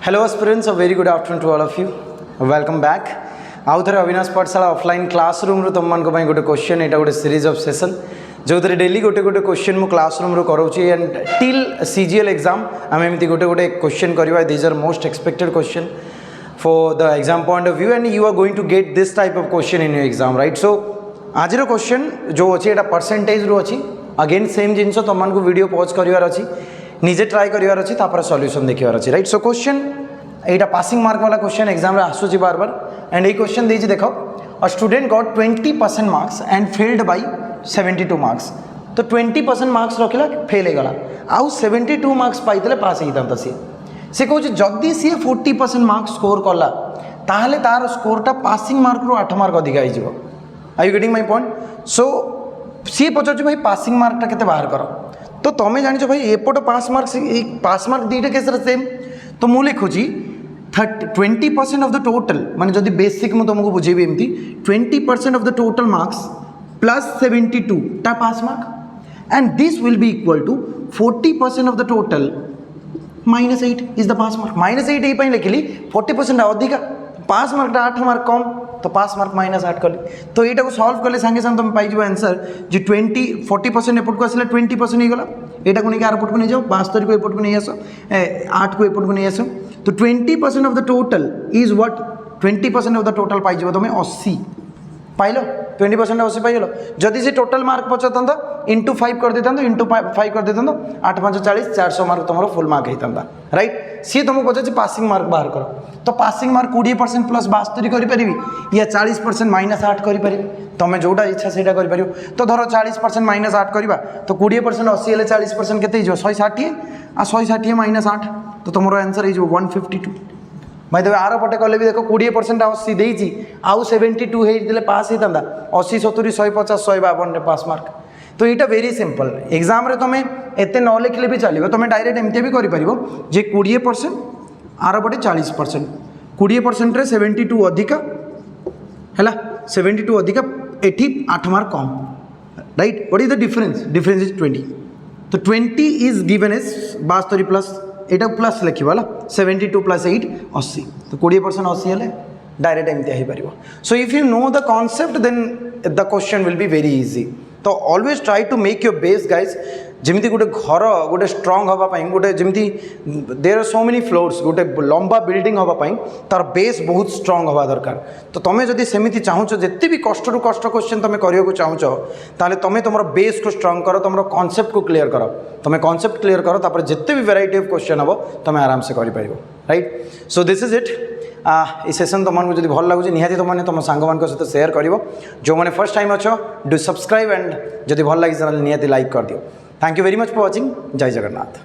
Hello aspirants, a very good afternoon to all of you. Welcome back. आउ थे अविनाश पाठशाला offline classroom रू तुम मानक गोटे क्वेश्चन यहाँ गोटे सीरीज ऑफ सेशन जो डेली गोटे गोटे क्वेश्चन मु क्लासरूम रू कराऊँ एंड टिल सीजीएल एग्जाम आम एमती गोटे गोटे क्वेश्चन करवा these are most expected question for the exam point of view and you are going to get this type of question in your exam right. So आज question जो अच्छी यहाँ percentage रू अच्छी अगेन सेम जिन तुम मानक video pause करार अच्छी निजे ट्राए करार अच्छी सॉल्यूशन देखार अच्छी राइट. सो क्वेश्चन यहाँ पासिंग मार्क वाला क्वेश्चन एग्जाम आसूँ बार बार एंड ये क्वेश्चन देख देख a student got 20% marks and failed by 72 marks. तो 20% मार्क्स रखला फेल होगा आउ 72 मार्क्स पाई पास होता सी कहे जदि सी 40% मार्क्स स्कोर कला ताहले तार स्कोरटा पासिंग मार्क रू 8 मार्क अधिक हो. आई यू गेटिंग माय पॉइंट. सो सी पचार भाई पासिंग मार्कटा केते बाहर कर तो तुम्हें जान भाई एपट पास मार्क दुईटा केस सेम. तो मुझे लिखुची 20% ऑफ द टोटल माने जदि बेसिक मु तुमको बुझेबी एमती 20% of the total marks plus 72 टा pass mark and this will be equal to 40% of the total -8 is the pass mark. -8 ये लिखिली 40% अधिका पास मार्क 8 मार्क कम तो पास मार्क -8 कली. तो यहाँ को सॉल्व कले सांगे सांगे तुम पाई आंसर जो 40% एपट को आसला 20% हो गला यहाँ को लेकिन आरपट को नहीं जाओ 72 को एपट को नहीं आस 8 को एपट को नहीं आस. तो 20% of the total is what 20% of the total pi तुम्हें 80 पाइल 20% 80 पाइल. जदि से टोटल मार्क पचाता इंटू 5 कर देता इंटू 5 कर देता 8 5 40 400 मार्क तुम फुल मार्क होता राइट. सी तुमको पचार पासिंग मार्क बाहर कर तो पासिंग मार्क 20% प्लस 72 करी या 40% -8 करी तुम्हें जोटा इच्छा से कर. तो धर 40% -8 करवा तो 20% 80 हेल्ले 40% के 160 आ 160 -8 तो तुम आंसर हो 152. भाई देवे आर पटे कले भी देख 20% 80 देती आउ 72 होते पास होता 80 70 150 152 पास मार्क. तो यहाँ वेरी सिंपल एग्जाम रे तुम्हें एत न लिखले भी चलो तुम्हें डायरेक्ट एमती भी कर 20% आर पटे 40% 20% रे 72 अधिका है 72 अधिका eighty 8 mark come right. What is the difference is 20. तो 20 is given as 72 plus iota plus लिखा 72 प्लस 8 80 तो 20% 80 हेल्ले डायरेक्ट एमती हो पार. So if you know the concept then the question will be very easy. तो always try to make your base guys जमी गोटे घर गोटे स्ट्रंग हाँपाई गोटे जमी there are so many floors गोटे लंबा बिल्डिंग हाँपाई तार बेस बहुत स्ट्रंग हवा दरकार. तो तुम्हें जदि सेमती चाहूँ जिते भी कष्ट रू कष्ट क्वेश्चन तुम करने चाहूँ ताले तुम तुम बेस को स्ट्रंग कर तुम कॉन्सेप्ट को क्लीयर कर तुम कॉन्सेप्ट क्लीयर कर तापर जिते भी वेराइटी ऑफ क्वेश्चन हम तुम आराम से कर right. So this is it. ये सेशन तुमको जब भल लगुच निहाती तुमने तुम सांग मान सहित सेयार कर जो मैंने फर्स्ट टाइम अच्छो डू सब्सक्राइब एंड जब भल लगी चैनल निहाती लाइक कर दियो. Thank you very much for watching. जय जगन्नाथ.